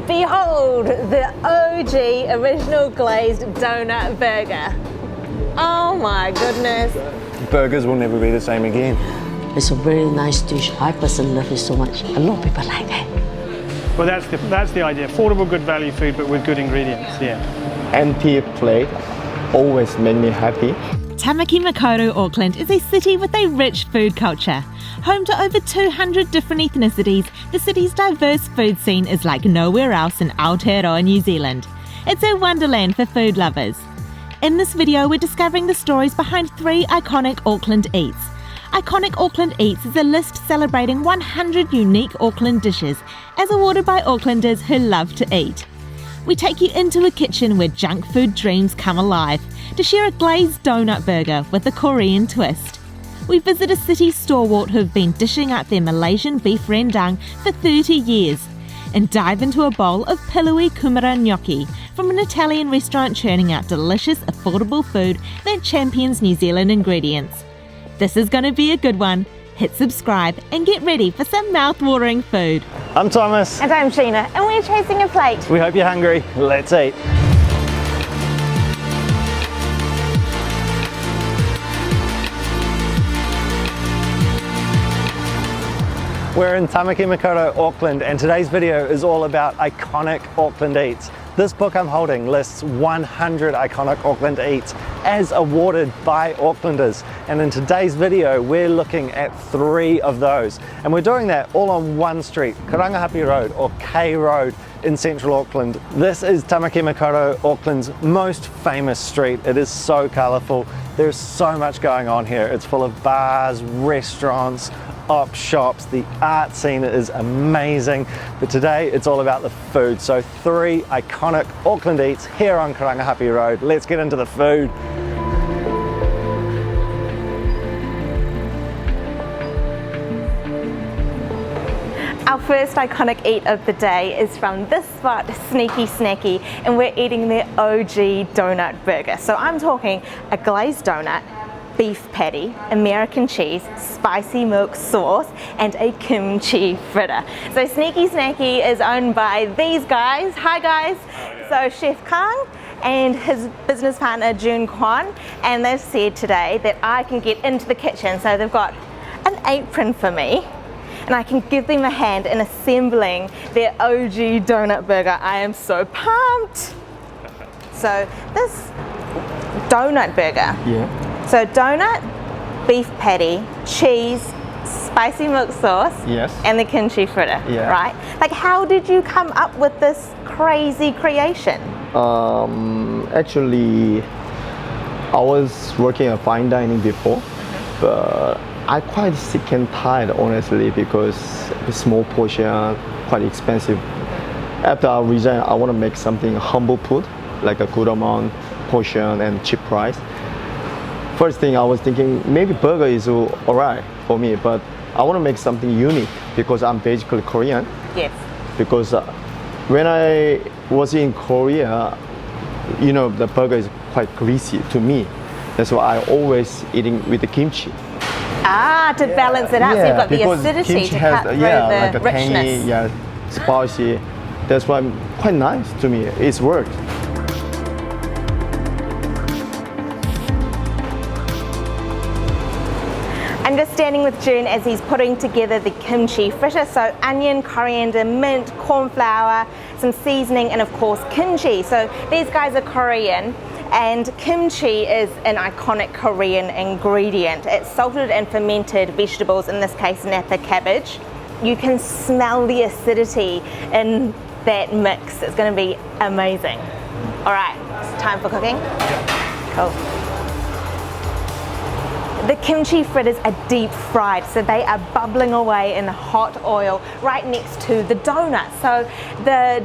Behold, the OG original glazed donut burger. Oh my goodness. Burgers will never be the same again. It's a very nice dish. I personally love it so much. A lot of people like it. Well, that's the idea. Affordable, good value food, but with good ingredients, yeah. Empty plate always make me happy. Tāmaki Makaurau Auckland is a city with a rich food culture. Home to over 200 different ethnicities, the city's diverse food scene is like nowhere else in Aotearoa New Zealand. It's a wonderland for food lovers. In this video, we're discovering the stories behind 3 iconic Auckland Eats. Iconic Auckland Eats is a list celebrating 100 unique Auckland dishes as awarded by Aucklanders who love to eat. We take you into a kitchen where junk food dreams come alive to share a glazed donut burger with a Korean twist. We visit a city stalwart who've been dishing up their Malaysian beef rendang for 30 years and dive into a bowl of pillowy kūmara gnocchi from an Italian restaurant churning out delicious, affordable food that champions New Zealand ingredients. This is going to be a good one. Hit subscribe and get ready for some mouth-watering food. I'm Thomas. And I'm Sheena, and we're chasing a plate. We hope you're hungry. Let's eat. We're in Tāmaki Makaurau Auckland, and today's video is all about iconic Auckland Eats. This book I'm holding lists 100 iconic Auckland Eats as awarded by Aucklanders. And in today's video, we're looking at 3 of those. And we're doing that all on one street, Karangahape Road, or K Road in central Auckland. This is Tāmaki Makaurau Auckland's most famous street. It is so colourful. There's so much going on here. It's full of bars, restaurants, op shops. The art scene is amazing, but today it's all about the food. So 3 iconic Auckland Eats here on Karangahape Road. Let's get into the food. Our first iconic eat of the day is from this spot, Sneaky Snacky, and we're eating their OG donut burger. So I'm talking a glazed donut, beef patty, American cheese, spicy milk sauce, and a kimchi fritter. So Sneaky Snacky is owned by these guys. Hi guys. So Chef Kang and his business partner Jun Kwan, and they've said today that I can get into the kitchen. So they've got an apron for me, and I can give them a hand in assembling their OG donut burger. I am so pumped. So this donut burger. Yeah. So donut, beef patty, cheese, spicy milk sauce, Yes. and the kimchi fritter, Yeah. right? Like, how did you come up with this crazy creation? Actually, I was working at fine dining before, but I quite sick and tired, honestly, because the small portion, quite expensive. After I resigned, I want to make something humble food, like a good amount portion and cheap price. First thing I was thinking, maybe burger is alright for me, but I want to make something unique because I'm basically Korean. Yes. Because when I was in Korea, you know, the burger is quite greasy to me. That's why I always eating with the kimchi. Ah, to balance it out, so you've got the because acidity kimchi to has, cut through like the a tangy, richness. spicy. That's why quite nice to me. It's worked. I'm just standing with Jun as he's putting together the kimchi fritter. So onion, coriander, mint, corn flour, some seasoning, and of course kimchi. So these guys are Korean, and kimchi is an iconic Korean ingredient. It's salted and fermented vegetables, in this case napa cabbage. You can smell the acidity in that mix. It's going to be amazing. All right, it's time for cooking. Cool. The kimchi fritters are deep fried, so they are bubbling away in hot oil right next to the donuts. So the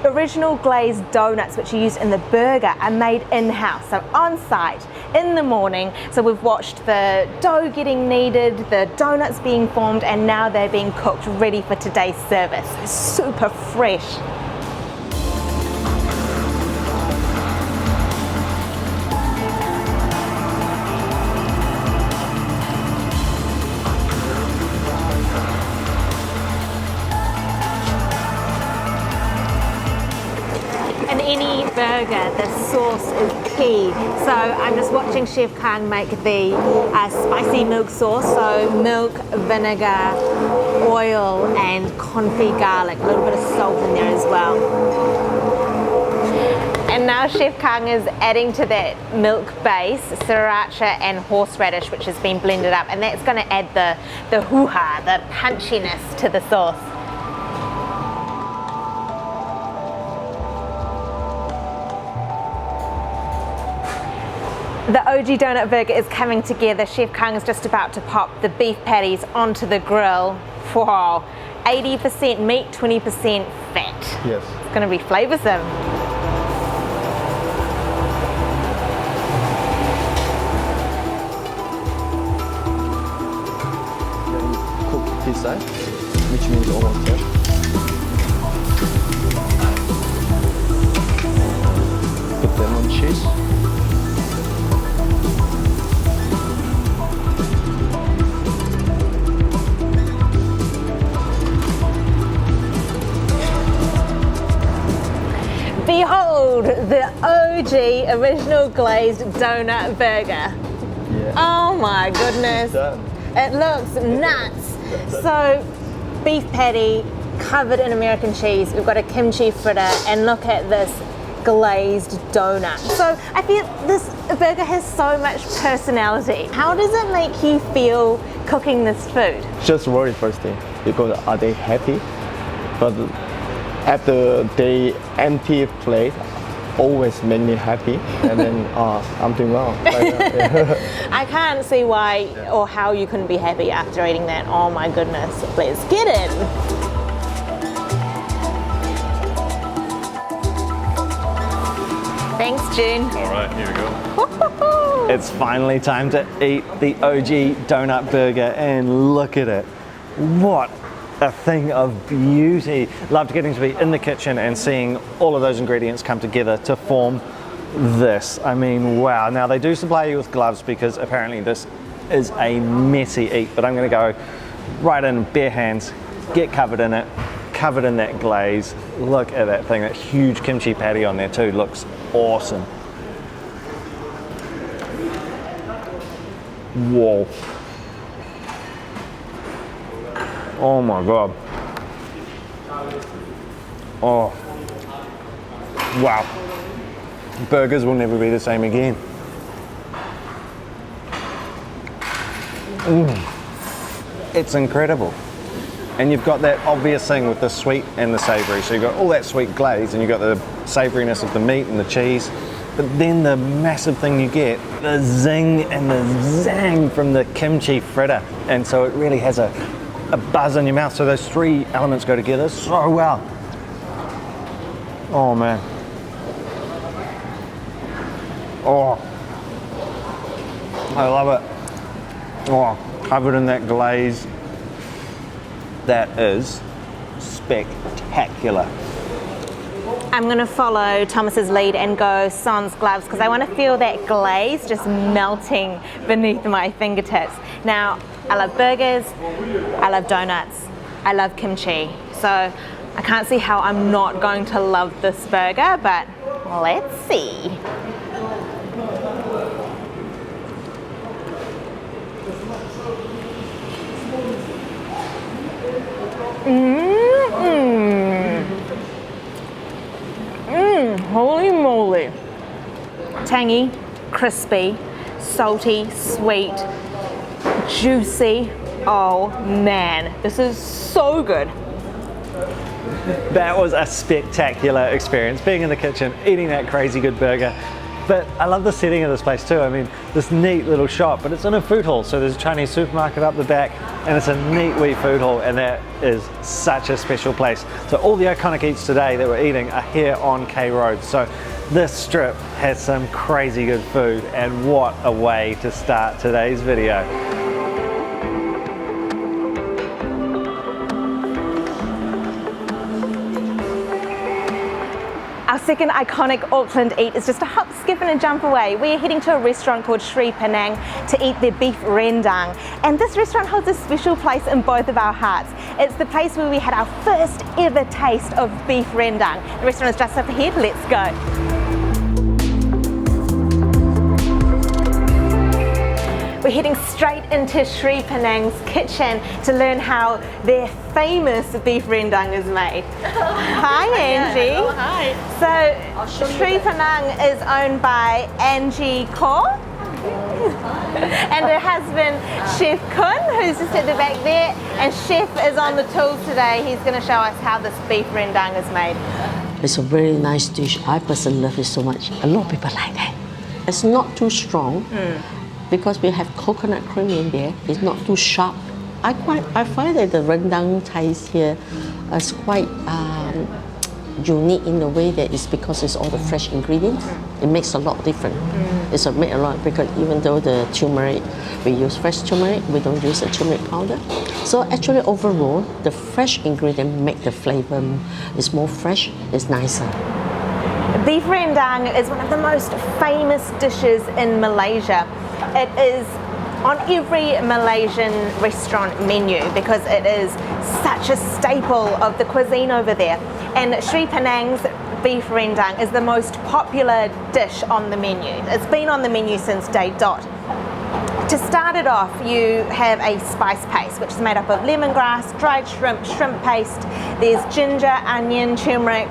original glazed donuts which are used in the burger are made in-house, so on site in the morning. So we've watched the dough getting kneaded, the donuts being formed, and now they're being cooked ready for today's service. Super fresh. any burger, the sauce is key. So I'm just watching Chef Kang make the spicy milk sauce. So milk, vinegar, oil, and confit garlic. A little bit of salt in there as well. And now Chef Kang is adding to that milk base sriracha and horseradish, which has been blended up, and that's going to add the hoo-ha, the punchiness to the sauce. The OG donut burger is coming together. Chef Kang is just about to pop the beef patties onto the grill. Wow, 80% meat, 20% fat. Yes. It's going to be flavoursome. Cook this side, which means almost done. Put them on cheese. Behold the OG original glazed donut burger. Yeah. Oh my goodness. Done. It looks nuts. So beef patty covered in American cheese. We've got a kimchi fritter, and look at this glazed donut. So I feel this burger has so much personality. How does it make you feel cooking this food? Just worried first thing, because are they happy? But after they empty plate, always make me happy, and then I'm doing well. I can't see why or how you couldn't be happy after eating that. Oh my goodness, let's get it. Thanks, June. All right, here we go. It's finally time to eat the OG donut burger, and look at it. What a thing of beauty. Loved getting to be in the kitchen and seeing all of those ingredients come together to form this. I mean, wow. Now they do supply you with gloves because apparently this is a messy eat, but I'm gonna go right in bare hands, get covered in it, covered in that glaze. Look at that thing, that huge kimchi patty on there too, looks awesome. Whoa. Oh my God. Oh. Wow. Burgers will never be the same again. It's incredible. And you've got that obvious thing with the sweet and the savory. So you've got all that sweet glaze, and you've got the savouriness of the meat and the cheese. But then the massive thing you get, the zing and the zang from the kimchi fritter. And so it really has a buzz in your mouth. So those three elements go together so well. Oh man. Oh. I love it. Oh, covered in that glaze. That is spectacular. I'm going to follow Thomas's lead and go sans gloves because I want to feel that glaze just melting beneath my fingertips. Now, I love burgers, I love donuts, I love kimchi. So I can't see how I'm not going to love this burger, but let's see. Holy moly. Tangy, crispy, salty, sweet, juicy. Oh man, this is so good. That was a spectacular experience, being in the kitchen, eating that crazy good burger. But I love the setting of this place too. I mean, this neat little shop, but it's in a food hall. So there's a Chinese supermarket up the back, and it's a neat wee food hall, and that is such a special place. So all the iconic eats today that we're eating are here on K Road. So this strip has some crazy good food, and what a way to start today's video. Our second iconic Auckland eat is just a hop, skip and a jump away. We're heading to a restaurant called Sri Pinang to eat their beef rendang. And this restaurant holds a special place in both of our hearts. It's the place where we had our first ever taste of beef rendang. The restaurant is just up ahead, let's go. We're heading straight into Sri Pinang's kitchen to learn how their famous beef rendang is made. Hi Angie. Oh, hi. So Sri Pinang is owned by Angie Kaur and her husband Chef Kun, who's just at the back there, and Chef is on the tools today. He's going to show us how this beef rendang is made. It's a very nice dish. I personally love it so much. A lot of people like that. It's not too strong. Because we have coconut cream in there, it's not too sharp. I find that the rendang taste here is quite unique in the way that it's because it's all the fresh ingredients. It makes a lot different. It's made a lot because even though the turmeric, we use fresh turmeric, we don't use a turmeric powder. So actually overall, the fresh ingredient make the flavor is more fresh, it's nicer. Beef rendang is one of the most famous dishes in Malaysia. It is on every Malaysian restaurant menu because it is such a staple of the cuisine over there. And Sri Pinang's beef rendang is the most popular dish on the menu. It's been on the menu since day dot. To start it off, you have a spice paste, which is made up of lemongrass, dried shrimp, shrimp paste. There's ginger, onion, turmeric,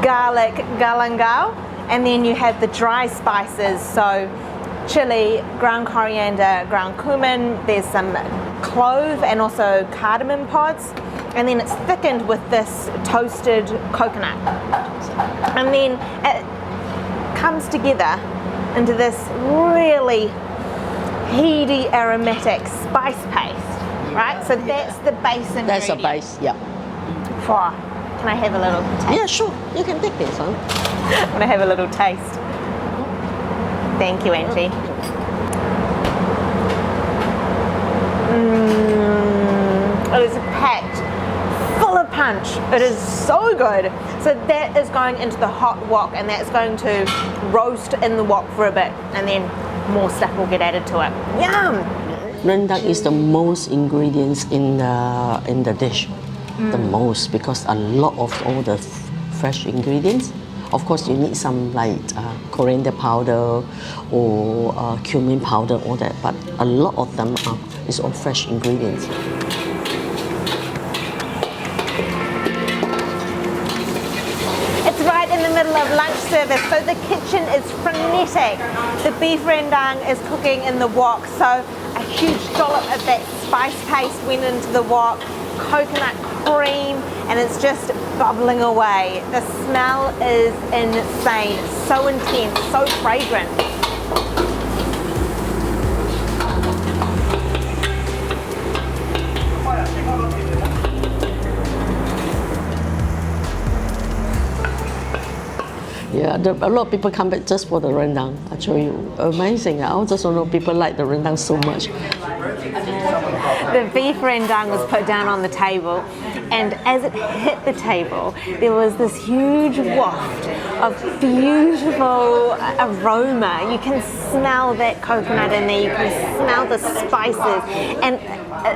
garlic, galangal, and then you have the dry spices, so chili, ground coriander, ground cumin, there's some clove and also cardamom pods, and then it's thickened with this toasted coconut. And then it comes together into this really heady aromatic spice paste, right? So that's the base ingredient. That's a base, yeah. Can I have a little taste? Yeah, sure. You can take this, huh? I'm gonna have a little taste. Thank you, Angie. It is packed full of punch. It is so good. So that is going into the hot wok, and that's going to roast in the wok for a bit, and then more stuff will get added to it. Yum! Rendang is the most ingredients in the dish. The most, because a lot of all the fresh ingredients. Of course, you need some like coriander powder or cumin powder, all that. But a lot of them is all fresh ingredients. It's right in the middle of lunch service, so the kitchen is frenetic. The beef rendang is cooking in the wok, so a huge dollop of that spice paste went into the wok, coconut cream, and it's just bubbling away. The smell is insane, so intense, so fragrant. Yeah, a lot of people come back just for the rendang. Actually, amazing. I just don't know people like the rendang so much. The beef rendang was put down on the table, and as it hit the table, there was this huge waft of beautiful aroma. You can smell that coconut in there, you can smell the spices, and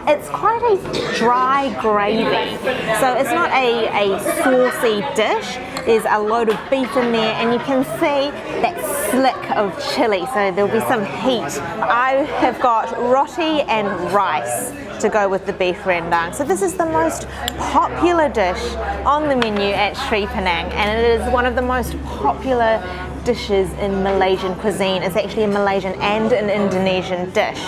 it's quite a dry gravy. So it's not a saucy dish. There's a load of beef in there, and you can see that slick of chili, so there'll be some heat. I have got roti and rice to go with the beef rendang. So this is the most popular dish on the menu at Sri Pinang, and it is one of the most popular dishes in Malaysian cuisine. It's actually a Malaysian and an Indonesian dish.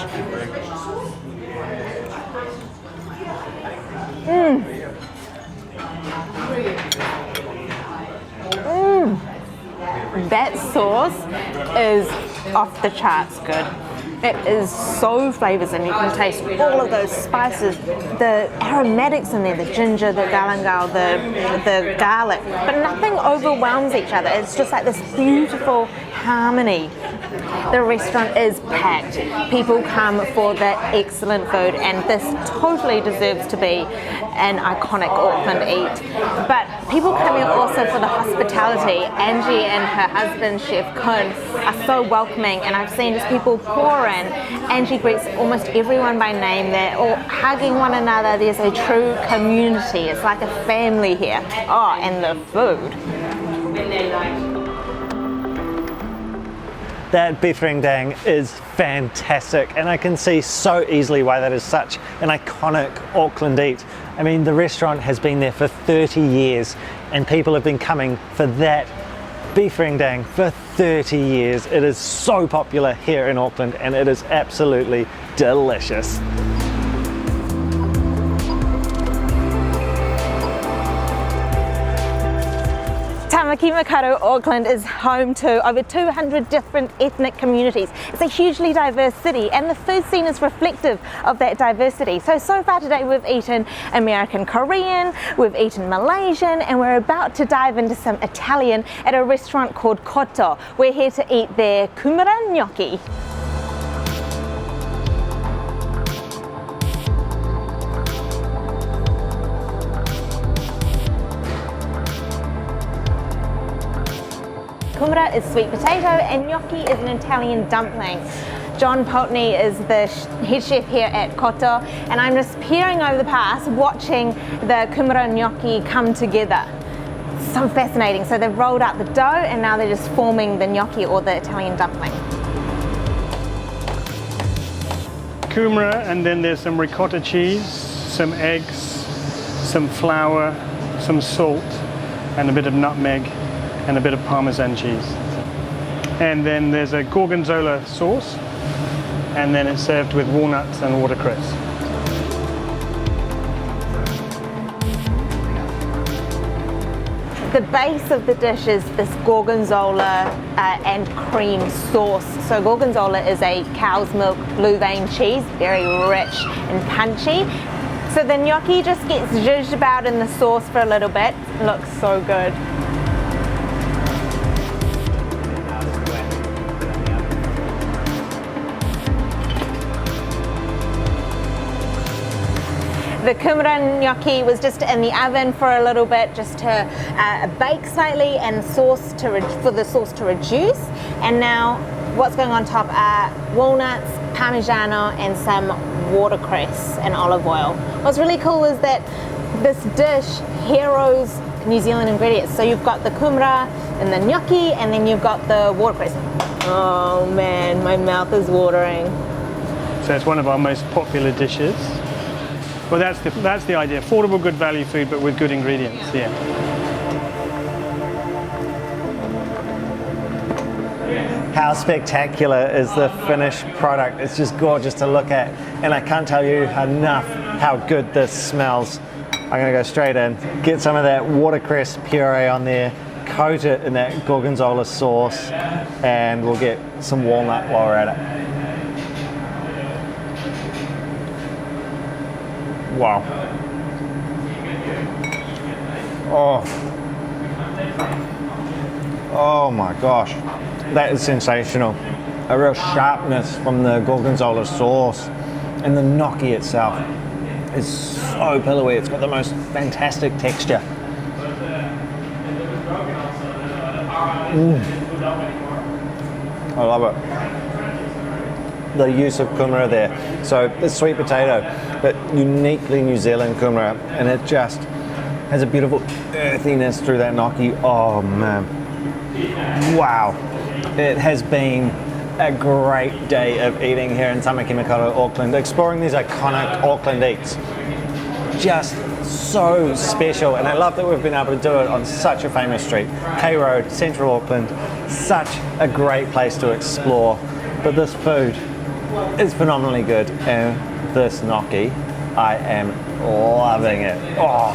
That sauce is off the charts good. It is so flavoursome. You can taste all of those spices, the aromatics in there, the ginger, the galangal, the garlic, but nothing overwhelms each other. It's just like this beautiful, harmony. The restaurant is packed. People come for the excellent food, and this totally deserves to be an iconic Auckland eat. But people come here also for the hospitality. Angie and her husband, Chef Kun, are so welcoming, and I've seen just people pour in. Angie greets almost everyone by name. They're all hugging one another. There's a true community. It's like a family here. Oh, and the food. That beef rendang is fantastic, and I can see so easily why that is such an iconic Auckland eat. I mean, the restaurant has been there for 30 years and people have been coming for that beef rendang for 30 years. It is so popular here in Auckland and it is absolutely delicious. Tāmaki Makaurau Auckland is home to over 200 different ethnic communities. It's a hugely diverse city and the food scene is reflective of that diversity. So far today we've eaten American Korean, we've eaten Malaysian, and we're about to dive into some Italian at a restaurant called Cotto. We're here to eat their kūmara gnocchi. Kūmara is sweet potato and gnocchi is an Italian dumpling. John Poltney is the head chef here at Koto, and I'm just peering over the pass watching the kūmara gnocchi come together. It's so fascinating. So they've rolled out the dough and now they're just forming the gnocchi or the Italian dumpling. Kūmara, and then there's some ricotta cheese, some eggs, some flour, some salt, and a bit of nutmeg, and a bit of Parmesan cheese. And then there's a gorgonzola sauce, and then it's served with walnuts and watercress. The base of the dish is this gorgonzola and cream sauce. So gorgonzola is a cow's milk blue vein cheese, very rich and punchy. So the gnocchi just gets zhuzhed about in the sauce for a little bit. It looks so good. The kūmara gnocchi was just in the oven for a little bit, just to bake slightly and for the sauce to reduce. And now what's going on top are walnuts, parmigiano, and some watercress and olive oil. What's really cool is that this dish heroes New Zealand ingredients. So you've got the kūmara and the gnocchi, and then you've got the watercress. Oh man, my mouth is watering. So it's one of our most popular dishes. Well, that's the idea. Affordable, good value food, but with good ingredients. Yeah. How spectacular is the finished product? It's just gorgeous to look at, and I can't tell you enough how good this smells. I'm gonna go straight in, get some of that watercress puree on there, coat it in that gorgonzola sauce, and we'll get some walnut while we're at it. Wow. Oh my gosh, that is sensational. A real sharpness from the gorgonzola sauce, and the gnocchi itself is so pillowy. It's got the most fantastic texture. I love it. The use of kūmara there. So it's sweet potato, but uniquely New Zealand kūmara, and it just has a beautiful earthiness through that gnocchi. Oh man. Wow. It has been a great day of eating here in Tāmaki Makaurau Auckland, exploring these iconic Auckland eats. Just so special, and I love that we've been able to do it on such a famous street. Karangahape Rd, Central Auckland, such a great place to explore. But this food is phenomenally good, and this gnocchi, I am loving it. Oh.